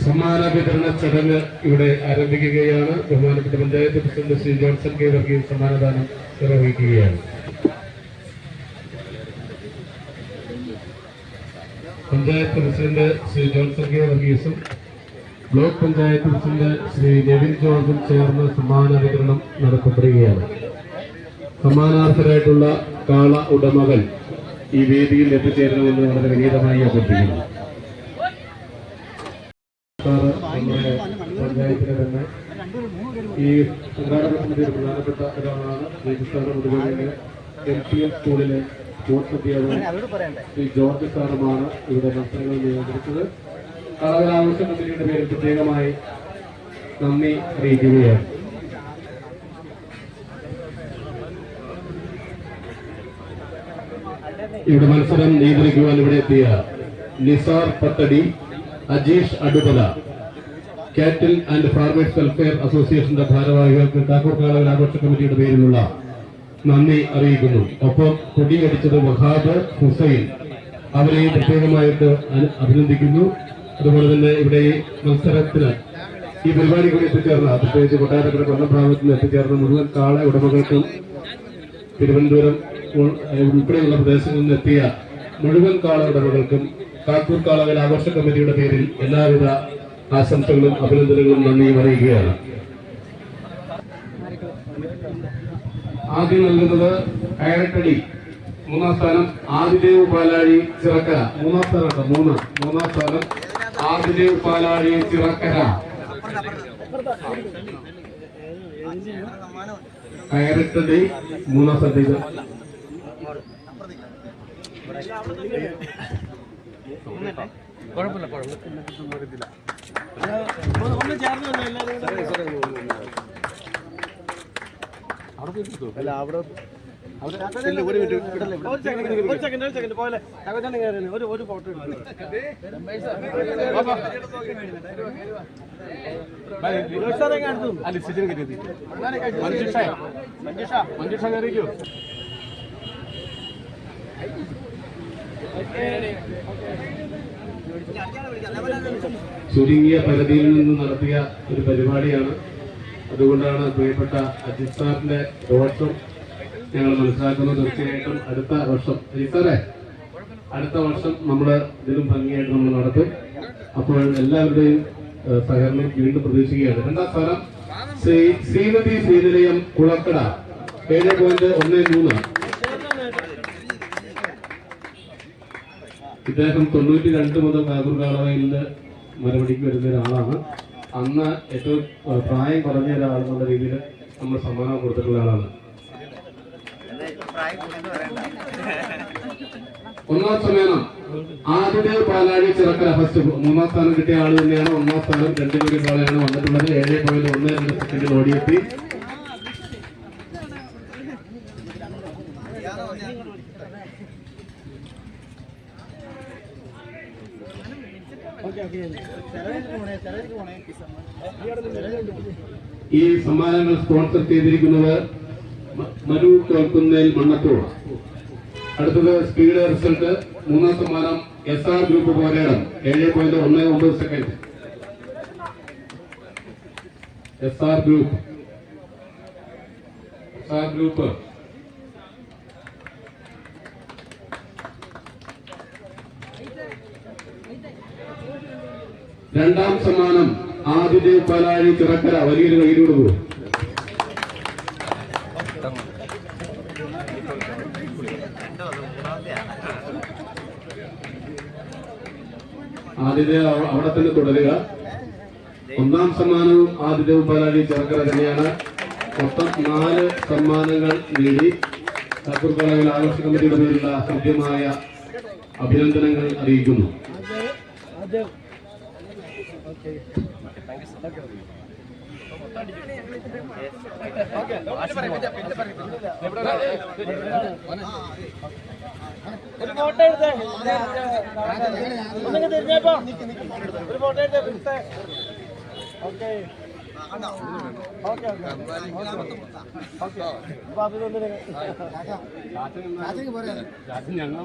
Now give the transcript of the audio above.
സമ്മാന വിതരണ ചടങ്ങ് ഇവിടെ ആരംഭിക്കുകയാണ്. ബഹുമാനപ്പെട്ട panchayat president Shri Johnson K Varghese സമ്മാനദാനം നിർവഹിക്കുകയാണ്. Panchayat president Shri Johnson K വർഗീസും block panchayat president Shri Nevin ജോർജും ചേർന്ന് സമ്മാന വിതരണം നടത്തപ്പെടുകയാണ്. സമ്മാനാർഹരായിട്ടുള്ള കാള ഉടമകൾ ഈ വേദിയിൽ എത്തിച്ചേരണമെന്ന് വളരെ വിനീതമായി അഭ്യർത്ഥിക്കുന്നു. നമ്മുടെ പഞ്ചായത്തിലെ തന്നെ ഈ സംഘാടക സമിതിയുടെ പ്രധാനപ്പെട്ട ഒരാളാണ് രജിസ്ട്രാർ മുതുകലിലെ MTM സ്കൂളിലെ സ്പോർട്സ് അധ്യാപകൻ ശ്രീ ജോർജ് സാറുമാണ് ഇവിടെ മത്സരങ്ങൾ നിയന്ത്രിച്ചത്. കളകലാഘോഷ കമ്മിറ്റിയുടെ പേരിൽ പ്രത്യേകമായി നന്ദി അറിയിക്കുകയാണ്. ഇവിടെ മത്സരം നിയന്ത്രിക്കുവാൻ ഇവിടെ എത്തിയ നിസാർ പത്തടി, അജീഷ് അടുപല, കാറ്റിൽ ആൻഡ് ഫാർമേഴ്സ് വെൽഫെയർ അസോസിയേഷന്റെ ഭാരവാഹികൾക്ക് കാക്കൂർ കാളകൾ ആഘോഷ കമ്മിറ്റിയുടെ പേരിലുള്ള നന്ദി അറിയിക്കുന്നു. ഒപ്പം കൊടിയടിച്ചത് വഹാബ് ഹുസൈൻ, അവരെയും പ്രത്യേകമായിട്ട് അഭിനന്ദിക്കുന്നു. അതുപോലെ തന്നെ ഇവിടെ ഈ മത്സരത്തിന് ഈ പരിപാടി കൂടി എത്തിച്ചേർന്ന, പ്രത്യേകിച്ച് കൊട്ടാരക്കര കൊല്ലം ഭാഗത്ത് നിന്ന് എത്തിച്ചേർന്ന മുഴുവൻ കാള ഉടമകൾക്കും തിരുവനന്തപുരം ഉൾപ്പെടെയുള്ള പ്രദേശങ്ങളിൽ നിന്ന് എത്തിയ മുഴുവൻ കാള ഉടമകൾക്കും കാക്കൂർ കാളകൾ ആഘോഷ കമ്മിറ്റിയുടെ പേരിൽ എല്ലാവിധ ആശംസകളും അഭിനന്ദനങ്ങളും നന്ദിയും അറിയിക്കുകയാണ്. ആദ്യം നൽകുന്നത് കയറട്ടടി, മൂന്നാം സ്ഥാനം ആദിദേവ് പാലാഴി ചിറക്കര. മൂന്നാം സ്ഥാനം ആദിദേവ് പാലാഴി ചിറക്കര. കയറട്ടടി മൂന്നാം സ്ഥാനത്തേക്ക്. ഒരു ഫോട്ടോ ചുരുങ്ങിയ പരിധിയിൽ നിന്ന് നടത്തിയ ഒരു പരിപാടിയാണ്. അതുകൊണ്ടാണ് പ്രിയപ്പെട്ട അജിത് സാറിന്റെ ദോഷം ഞങ്ങൾ മനസ്സിലാക്കുന്നത്. തീർച്ചയായിട്ടും അടുത്ത വർഷം അടുത്ത വർഷം നമ്മൾ ഇതിലും ഭംഗിയായിട്ട് നമ്മൾ നടത്തും. അപ്പോൾ എല്ലാവരുടെയും സഹകരണം വീണ്ടും പ്രതീക്ഷിക്കുകയാണ്. രണ്ടാം സ്ഥാനം ശ്രീമതി ശ്രീനിലയം കുളക്കട 7.13. ഇദ്ദേഹം 92 മുതൽ കാക്കൂർ കാളവയലിന്റെ മറുപടിക്ക് വരുന്ന ഒരാളാണ്. അന്ന് ഏറ്റവും പ്രായം കുറഞ്ഞ ഒരാളെന്നുള്ള രീതിയിൽ നമ്മൾ സമ്മാനം കൊടുത്തിട്ടുള്ള ആളാണ്. ഒന്നാം സമ്മാനം ആദിദേവ് പാലാഴി ചിറക്കര ഫസ്റ്റ്. മൂന്നാം സ്ഥാനം കിട്ടിയ ആൾ തന്നെയാണ്. ഒന്നാം സ്ഥാനം 2 കോടി കാളയാണ് വന്നിട്ടുള്ളത്. 7.12 സെക്കൻഡിൽ ഓടിയെത്തി. ഈ സമ്മാനങ്ങൾ സ്പോൺസർ ചെയ്തിരിക്കുന്നത് മനു തോൽക്കുന്നേൽ മണ്ണത്തൂർ. അടുത്തത് സ്പീഡ് റിസൾട്ട്. മൂന്നാം സമ്മാനം SR ഗ്രൂപ്പ് പോരാടം 7.19 സെക്കൻഡ്. SR group. രണ്ടാം സമ്മാനം ആദിദേവ് പാലാഴി ചിറക്കര. വലിയൊരു കൈ കൊടുക്കൂ. ആദിദേവ് അവിടെ തന്നെ തുടരുക. ഒന്നാം സമ്മാനവും ആദിദേവ് പാലാഴി ചിറക്കര തന്നെയാണ്. മൊത്തം 4 സമ്മാനങ്ങൾ നേടി കാക്കൂർ കാളകൾ ആഘോഷ കമ്മിറ്റിയുടെ പേരിലുള്ള കൃത്യമായ അഭിനന്ദനങ്ങൾ അറിയിക്കുന്നു. ഒരു ഫോട്ടോ എടുത്തേ ഒന്നിങ്ങ് തിരിഞ്ഞപ്പോ ഒരു ഫോട്ടോ എടുത്തേ ഓക്കെ ഓക്കെ ഓക്കെ ഓക്കെ അപ്പൊ അതൊന്നും ഞങ്ങൾ